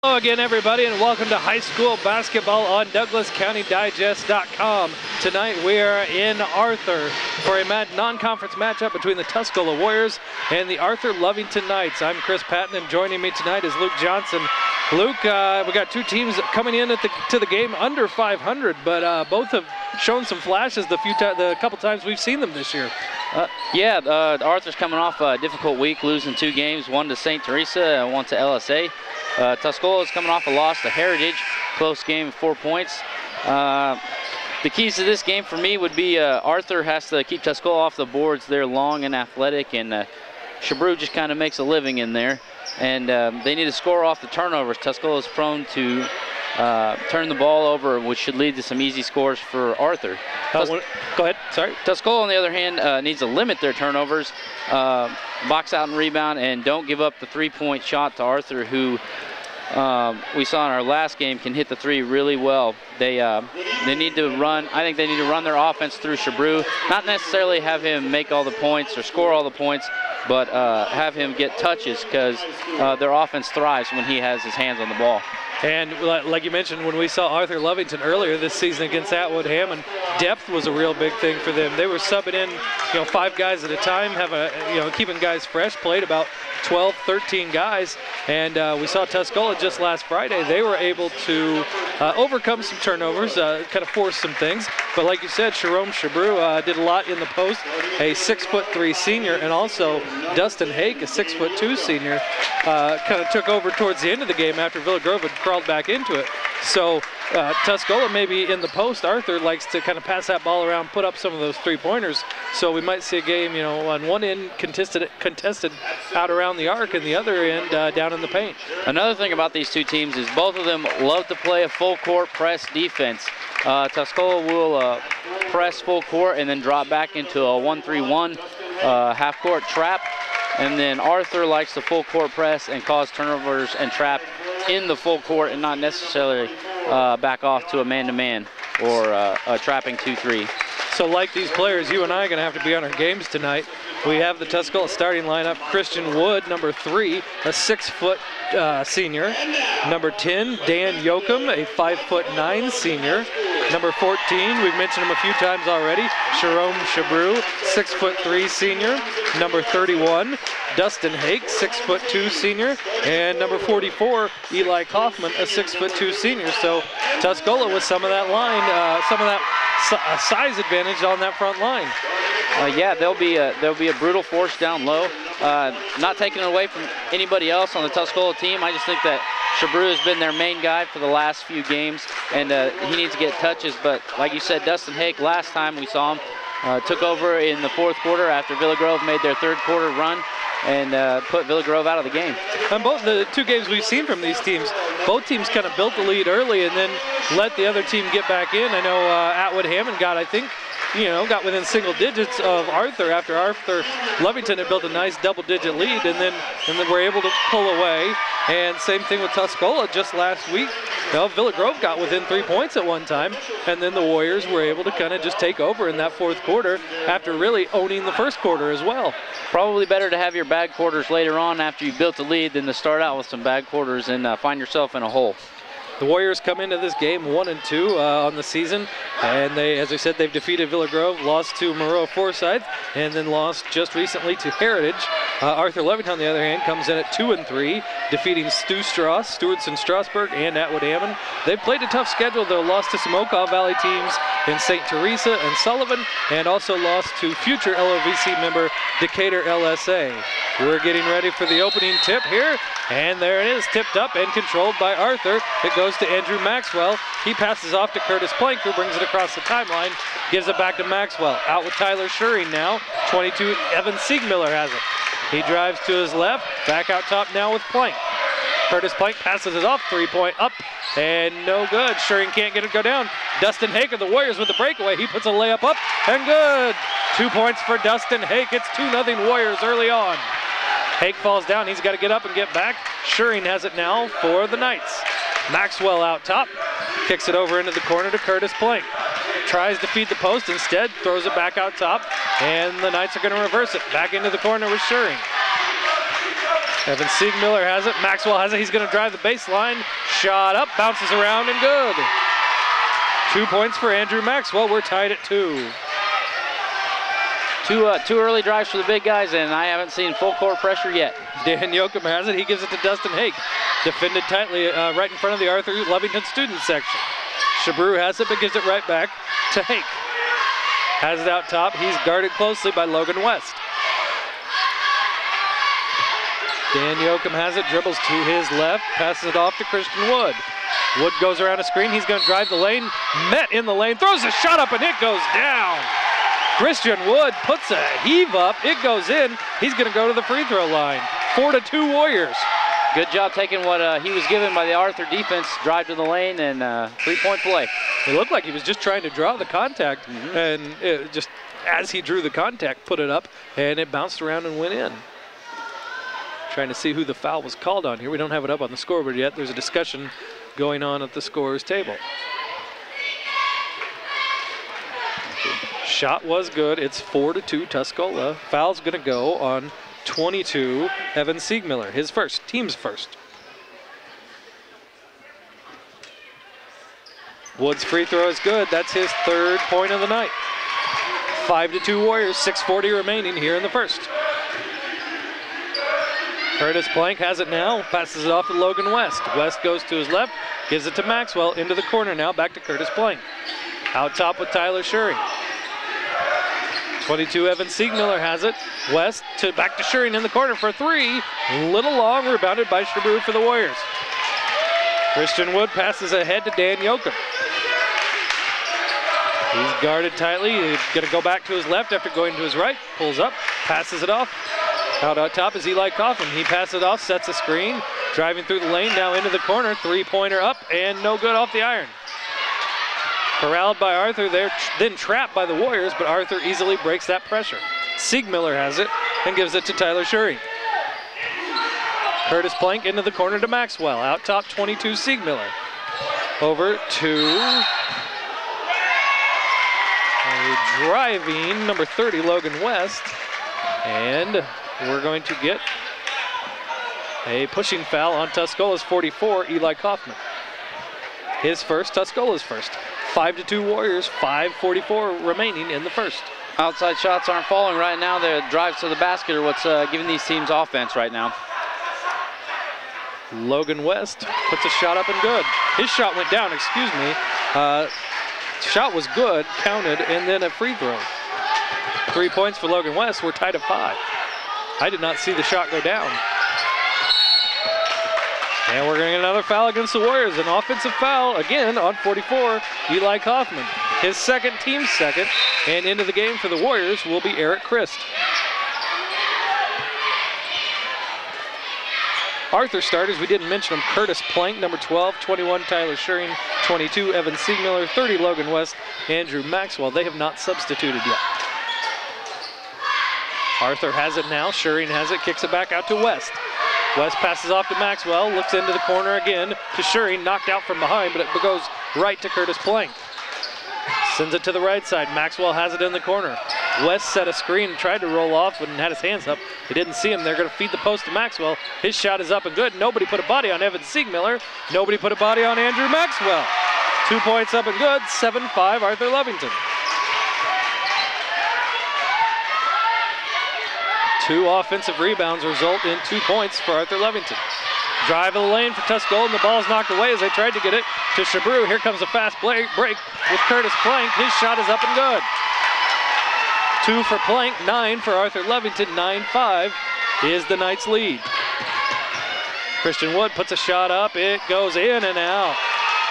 Hello again, everybody, and welcome to high school basketball on DouglasCountyDigest.com. Tonight we are in Arthur for a non-conference matchup between the Tuscola Warriors and the Arthur Lovington Knights. I'm Chris Patton, and joining me tonight is Luke Johnson. Luke, we got two teams coming in to the game under 500, but both have shown some flashes the couple times we've seen them this year. Arthur's coming off a difficult week, losing two games, one to St. Teresa and one to LSA. Tuscola is coming off a loss to Heritage, close game, 4 points. The keys to this game for me would be Arthur has to keep Tuscola off the boards. They're long and athletic, and Shabru just kind of makes a living in there. And they need to score off the turnovers. Tuscola is prone to turn the ball over, which should lead to some easy scores for Arthur. Go ahead, sorry. Tuscola, on the other hand, needs to limit their turnovers, box out and rebound, and don't give up the three-point shot to Arthur, who we saw in our last game can hit the three really well. They need to run. I think they need to run their offense through Shabru, not necessarily have him make all the points or score all the points, but have him get touches, because their offense thrives when he has his hands on the ball. And like you mentioned, when we saw Arthur Lovington earlier this season against Atwood Hammond, depth was a real big thing for them. They were subbing in, 5 guys at a time, keeping guys fresh, played about 12, 13 guys. And we saw Tuscola just last Friday. They were able to overcome some turnovers, kind of force some things. But like you said, Shabru did a lot in the post, a 6'3" senior, and also Dustin Hake, a 6'2" senior, kind of took over towards the end of the game after Villa Grove had crawled back into it. So Tuscola maybe in the post, Arthur likes to kind of pass that ball around, put up some of those three-pointers. So we might see a game, on one end contested out around the arc, and the other end down in the paint. Another thing about these two teams is both of them love to play a full-court press defense. Tuscola will press full court and then drop back into a 1-3-1 half-court trap. And then Arthur likes the full court press and cause turnovers and trap in the full court, and not necessarily back off to a man-to-man or a trapping 2-3. So like these players, you and I are going to have to be on our games tonight. We have the Tuscola starting lineup: Christian Wood, number 3, a 6-foot senior. Number 10, Dan Yoakum, a 5'9" senior. Number 14, we've mentioned him a few times already, Jerome Shabru, 6'3" senior. Number 31, Dustin Hake, 6'2" senior. And number 44, Eli Kaufman, a 6'2" senior. So Tuscola with some of that line, some of that size advantage on that front line. There'll be a brutal force down low. Not taking it away from anybody else on the Tuscola team. I just think that Shabru has been their main guy for the last few games, and he needs to get touches. But like you said, Dustin Hake, last time we saw him, took over in the fourth quarter after Villa Grove made their third quarter run and put Villa Grove out of the game. On both the two games we've seen from these teams, both teams kind of built the lead early and then let the other team get back in. I know Atwood Hammond got within single digits of Arthur after Arthur Lovington had built a nice double-digit lead, and then were able to pull away. And same thing with Tuscola just last week. Villa Grove got within 3 points at one time, and then the Warriors were able to kind of just take over in that fourth quarter after really owning the first quarter as well. Probably better to have your bad quarters later on after you built a lead than to start out with some bad quarters and find yourself in a hole. The Warriors come into this game 1-2 on the season, and as I said, they've defeated Villa Grove, lost to Maroa Forsyth, and then lost just recently to Heritage. Arthur Lovington, on the other hand, comes in at 2-3, defeating Stewardson Strasburg, and Atwood Hammond. They've played a tough schedule, though, lost to some Okaw Valley teams in St. Teresa and Sullivan, and also lost to future LOVC member Decatur LSA. We're getting ready for the opening tip here, and there it is, tipped up and controlled by Arthur. It goes to Andrew Maxwell. He passes off to Curtis Plank, who brings it across the timeline, gives it back to Maxwell. Out with Tyler Schuring now. 22, Evan Siegmiller has it. He drives to his left, back out top now with Plank. Curtis Plank passes it off, 3-point up, and no good. Schuring can't get it go down. Dustin Hake of the Warriors with the breakaway. He puts a layup up, and good. 2 points for Dustin Hake. It's 2-0 Warriors early on. Hake falls down. He's got to get up and get back. Schuring has it now for the Knights. Maxwell out top, kicks it over into the corner to Curtis Plank. Tries to feed the post, instead throws it back out top, and the Knights are going to reverse it. Back into the corner with Schuring. Evan Siegmiller has it. Maxwell has it. He's going to drive the baseline. Shot up, bounces around, and good. 2 points for Andrew Maxwell. We're tied at 2. Two early drives for the big guys, and I haven't seen full court pressure yet. Dan Yoakum has it. He gives it to Dustin Hake. Defended tightly right in front of the Arthur Lovington student section. Shabru has it, but gives it right back to Hake. Has it out top. He's guarded closely by Logan West. Dan Yoakum has it, dribbles to his left, passes it off to Christian Wood. Wood goes around a screen. He's going to drive the lane. Met in the lane, throws a shot up, and it goes down. Christian Wood puts a heave up. It goes in. He's going to go to the free throw line. 4-2 Warriors. Good job taking what he was given by the Arthur defense. Drive to the lane and 3-point play. It looked like he was just trying to draw the contact, and it just as he drew the contact, put it up, and it bounced around and went in. Trying to see who the foul was called on here. We don't have it up on the scoreboard yet. There's a discussion going on at the scorer's table. Shot was good. It's 4-2 Tuscola. Foul's going to go on 22 Evan Siegmiller, his first, team's first. Wood's free throw is good. That's his 3rd point of the night. 5-2 Warriors, 6:40 remaining here in the first. Curtis Plank has it now, passes it off to Logan West. West goes to his left, gives it to Maxwell, into the corner now, back to Curtis Plank. Out top with Tyler Schuring. 22 Evan Siegmiller has it. West back to Schuring in the corner for 3. Little long, rebounded by Shabru for the Warriors. Christian Wood passes ahead to Dan Yoakum. He's guarded tightly. He's going to go back to his left after going to his right. Pulls up, passes it off. Out on top is Eli Kaufman. He passes it off, sets a screen. Driving through the lane, now into the corner. 3-pointer up and no good off the iron. Corralled by Arthur, they're then trapped by the Warriors, but Arthur easily breaks that pressure. Siegmiller has it and gives it to Tyler Schuring. Curtis Plank into the corner to Maxwell. Out top, 22 Siegmiller. Over to a driving number 30, Logan West. And we're going to get a pushing foul on Tuscola's 44, Eli Kaufman. His first, Tuscola's first. 5-2 Warriors, 5:44 remaining in the first. Outside shots aren't falling right now. The drives to the basket are what's giving these teams offense right now. Logan West puts a shot up and good. His shot went down, excuse me. Shot was good, counted, and then a free throw. 3 points for Logan West. We're tied at 5. I did not see the shot go down. And we're going to get another foul against the Warriors. An offensive foul, again, on 44, Eli Kaufman. His second, team's second. And into the game for the Warriors will be Eric Christ. Arthur starters, we didn't mention them. Curtis Plank, number 12, 21, Tyler Schuring, 22, Evan Siegmiller, 30, Logan West, Andrew Maxwell. They have not substituted yet. Arthur has it now. Schuring has it, kicks it back out to West. West passes off to Maxwell, looks into the corner again to Schuring, knocked out from behind, but it goes right to Curtis Plank. Sends it to the right side. Maxwell has it in the corner. West set a screen, tried to roll off and had his hands up. They didn't see him. They're going to feed the post to Maxwell. His shot is up and good. Nobody put a body on Evan Siegmiller. Nobody put a body on Andrew Maxwell. 2 points up and good. 7-5 Arthur Lovington. 2 offensive rebounds result in 2 points for Arthur Lovington. Drive of the lane for Tuscola, and the ball's knocked away as they tried to get it to Shabru. Here comes a fast break with Curtis Plank. His shot is up and good. 2 for Plank, 9 for Arthur Lovington. 9-5 is the Knights' lead. Christian Wood puts a shot up. It goes in and out.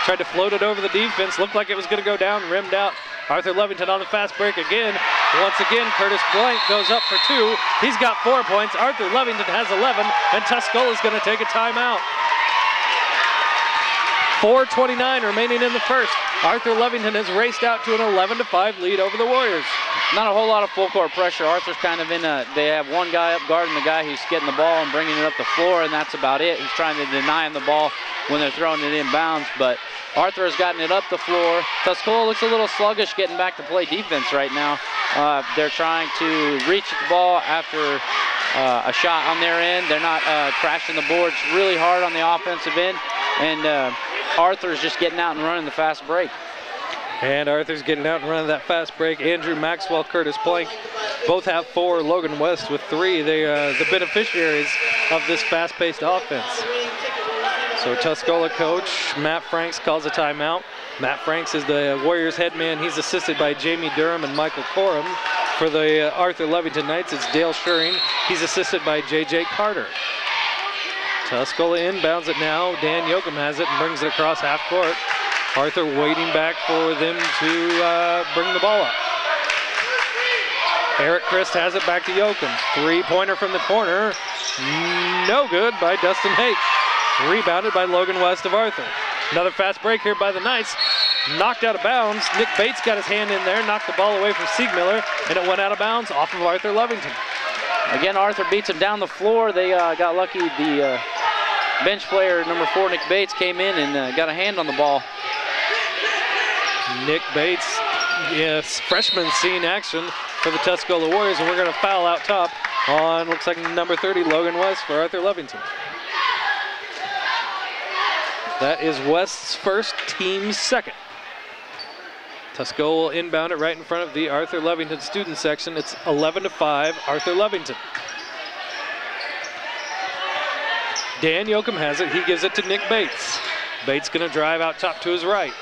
Tried to float it over the defense. Looked like it was going to go down, rimmed out. Arthur Lovington on the fast break again. Once again, Curtis Plank goes up for 2. He's got 4 points. Arthur Lovington has 11, and Tuscola is going to take a timeout. 4:29 remaining in the first. Arthur Lovington has raced out to an 11-5 lead over the Warriors. Not a whole lot of full court pressure. Arthur's kind of in they have one guy up guarding the guy who's getting the ball and bringing it up the floor, and that's about it. He's trying to deny him the ball when they're throwing it inbounds, but Arthur has gotten it up the floor. Tuscola looks a little sluggish getting back to play defense right now. They're trying to reach the ball after a shot on their end. They're not crashing the boards really hard on the offensive end. And Arthur's just getting out and running the fast break. And Arthur's getting out and running that fast break. Andrew Maxwell, Curtis Plank both have 4. Logan West with 3. They are the beneficiaries of this fast-paced offense. So Tuscola coach Matt Franks calls a timeout. Matt Franks is the Warriors head man. He's assisted by Jamie Durham and Michael Corum. For the Arthur Levington Knights, it's Dale Schuring. He's assisted by J.J. Carter. Tuscola inbounds it now. Dan Yoakum has it and brings it across half court. Arthur waiting back for them to bring the ball up. Eric Christ has it back to Yoakum. 3-pointer from the corner. No good by Dustin Hake. Rebounded by Logan West of Arthur. Another fast break here by the Knights. Knocked out of bounds. Nick Bates got his hand in there, knocked the ball away from Siegmiller, and it went out of bounds off of Arthur Levington. Again, Arthur beats him down the floor. They got lucky. The bench player, number 4, Nick Bates, came in and got a hand on the ball. Nick Bates, yes, freshman seeing action for the Tuscola Warriors, and we're going to foul out top on, looks like number 30, Logan West for Arthur Levington. That is West's first, team's second. Tuscola will inbound it right in front of the Arthur Levington student section. It's 11-5, Arthur Levington. Dan Yoakum has it. He gives it to Nick Bates. Bates going to drive out top to his right.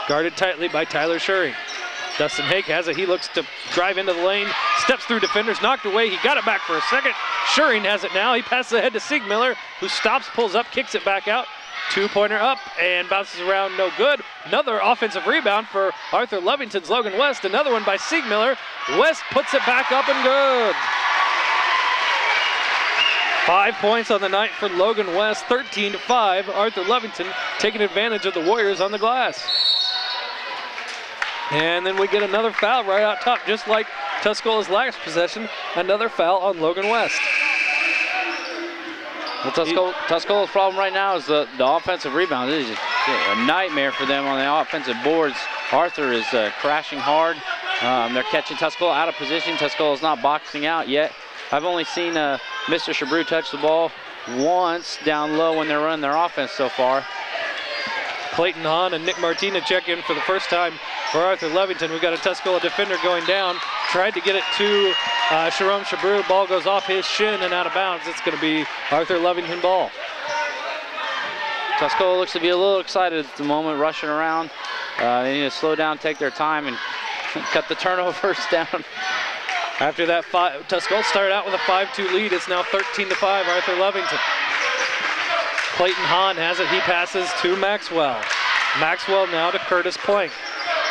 Guarded tightly by Tyler Schuring. Dustin Hake has it. He looks to drive into the lane. Steps through defenders. Knocked away. He got it back for a second. Schuring has it now. He passes ahead to Siegmiller, who stops, pulls up, kicks it back out. 2-pointer up and bounces around, no good. Another offensive rebound for Arthur Levington's Logan West. Another one by Siegmiller. West puts it back up and good. 5 points on the night for Logan West, 13-5. Arthur Levington taking advantage of the Warriors on the glass. And then we get another foul right out top, just like Tuscola's last possession. Another foul on Logan West. Well, Tuscola's problem right now is the offensive rebound. It is just a nightmare for them on the offensive boards. Arthur is crashing hard. They're catching Tuscola out of position. Tuscola's not boxing out yet. I've only seen Mr. Shabru touch the ball once down low when they're running their offense so far. Clayton Hahn and Nick Martina check in for the first time for Arthur Levington. We got a Tuscola defender going down. Tried to get it to Sharon Shabru. Ball goes off his shin and out of bounds. It's going to be Arthur Levington ball. Tuscola looks to be a little excited at the moment, rushing around. They need to slow down, take their time, and cut the turnovers down. After that, Tuscola started out with a 5-2 lead. It's now 13-5, Arthur Levington. Clayton Hahn has it. He passes to Maxwell. Maxwell now to Curtis Plank.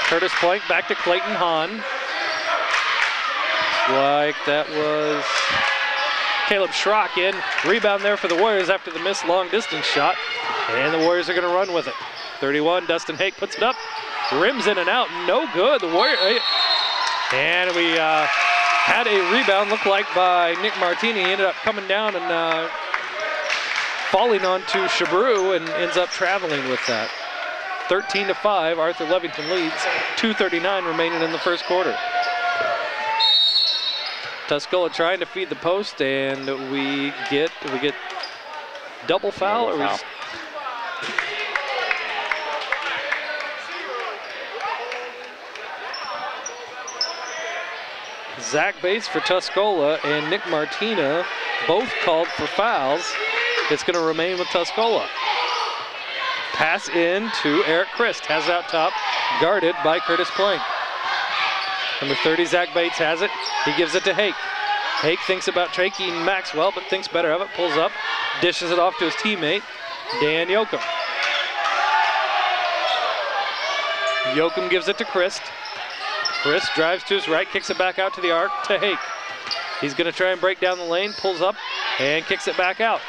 Curtis Plank back to Clayton Hahn. Like that was Caleb Schrock in. Rebound there for the Warriors after the missed long distance shot. And the Warriors are going to run with it. 31, Dustin Hake puts it up. Rims in and out, no good. The Warriors, and we had a rebound, looked like by Nick Martini. He ended up coming down and falling onto Shabru and ends up traveling with that. 13-5, Arthur Levington leads. 2:39 remaining in the first quarter. Tuscola trying to feed the post, and we get double foul, or foul. Zach Bates for Tuscola and Nick Martina both called for fouls. It's going to remain with Tuscola. Pass in to Eric Christ, has it out top, guarded by Curtis Plank. Number 30, Zach Bates has it. He gives it to Hake. Hake thinks about taking Maxwell, but thinks better of it, pulls up, dishes it off to his teammate, Dan Yoakum. Yoakum gives it to Christ. Christ drives to his right, kicks it back out to the arc to Hake. He's going to try and break down the lane, pulls up, and kicks it back out.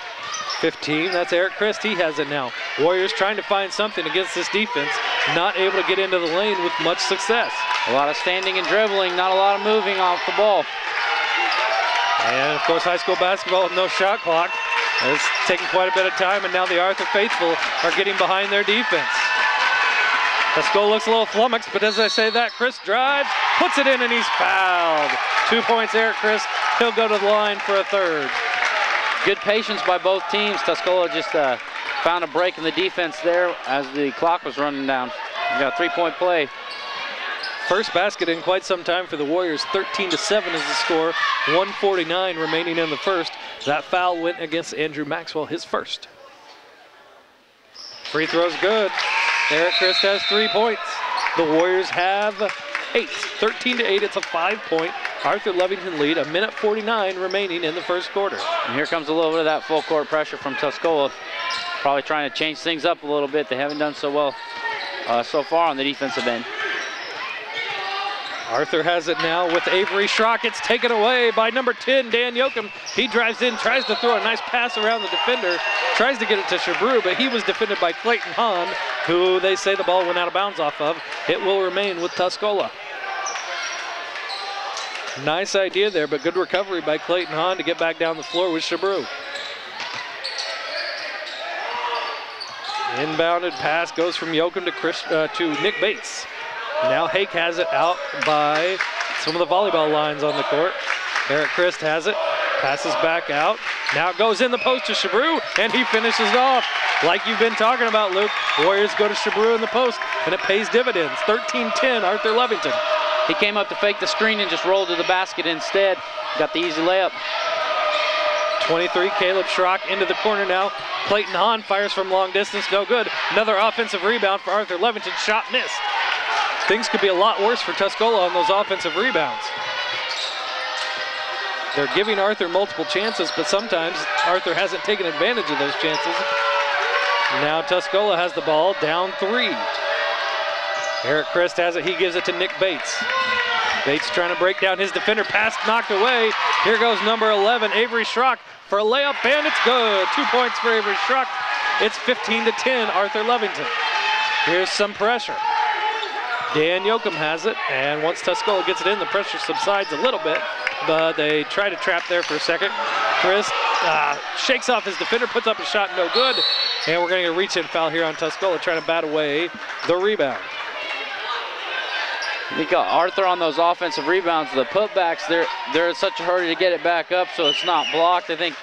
15, that's Eric Christ, he has it now. Warriors trying to find something against this defense, not able to get into the lane with much success. A lot of standing and dribbling, not a lot of moving off the ball. And of course, high school basketball with no shot clock. It's taking quite a bit of time, and now the Arthur faithful are getting behind their defense. Tuscola looks a little flummoxed, but as I say that, Chris drives, puts it in, and he's fouled. 2 points, Eric Christ. He'll go to the line for a third. Good patience by both teams. Tuscola just found a break in the defense there as the clock was running down. We got a 3-point play. First basket in quite some time for the Warriors. 13-7 is the score. 1:49 remaining in the first. That foul went against Andrew Maxwell, his first. Free throw's good. Eric Christ has 3 points. The Warriors have 8. 13-8, it's a 5-point Arthur Levington lead. 1:49 remaining in the first quarter. And here comes a little bit of that full court pressure from Tuscola. Probably trying to change things up a little bit. They haven't done so well so far on the defensive end. Arthur has it now with Avery Schrock. It's taken away by number 10, Dan Yoakum. He drives in, tries to throw a nice pass around the defender, tries to get it to Shabru, but he was defended by Clayton Hahn, who they say the ball went out of bounds off of. It will remain with Tuscola. Nice idea there, but good recovery by Clayton Hahn to get back down the floor with Shabru. Inbounded pass goes from Yoakum to Nick Bates. Now Hake has it out by some of the volleyball lines on the court. Eric Christ has it, passes back out. Now it goes in the post to Shabru, and he finishes it off. Like you've been talking about, Luke, Warriors go to Shabru in the post, and it pays dividends. 13-10, Arthur Levington. He came up to fake the screen and just rolled to the basket instead. Got the easy layup. 23, Caleb Schrock into the corner now. Clayton Hahn fires from long distance, no good. Another offensive rebound for Arthur Levington, shot missed. Things could be a lot worse for Tuscola on those offensive rebounds. They're giving Arthur multiple chances, but sometimes Arthur hasn't taken advantage of those chances. Now Tuscola has the ball, down 3. Eric Christ has it, he gives it to Nick Bates. Bates trying to break down his defender, pass knocked away. Here goes number 11, Avery Schrock for a layup, and it's good. 2 points for Avery Schrock. It's 15-10, Arthur Levington. Here's some pressure. Dan Yoakum has it, and once Tuscola gets it in, the pressure subsides a little bit, but they try to trap there for a second. Chris shakes off his defender, puts up a shot, no good, and we're going to get a reach-in foul here on Tuscola, trying to bat away the rebound. You got Arthur on those offensive rebounds. The putbacks, they're in such a hurry to get it back up, so it's not blocked. I think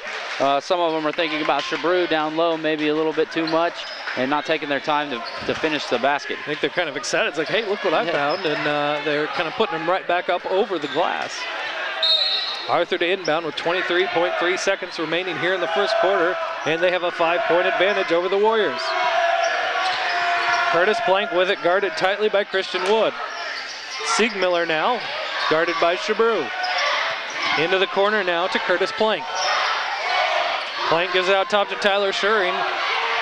some of them are thinking about Shabru down low, maybe a little bit too much, and not taking their time to finish the basket. I think they're kind of excited. It's like, hey, look what I found, and they're kind of putting them right back up over the glass. Arthur to inbound with 23.3 seconds remaining here in the first quarter, and they have a 5-point advantage over the Warriors. Curtis Plank with it, guarded tightly by Christian Wood. Siegmiller now, guarded by Shabru. Into the corner now to Curtis Plank. Plank gives it out top to Tyler Schuring.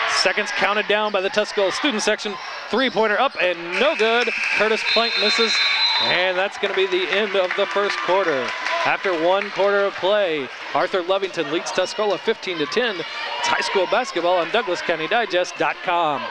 Seconds counted down by the Tuscola student section. 3-pointer up and no good. Curtis Plank misses, and that's going to be the end of the first quarter. After 1 quarter of play, Arthur Levington leads Tuscola 15-10. It's high school basketball on DouglasCountyDigest.com.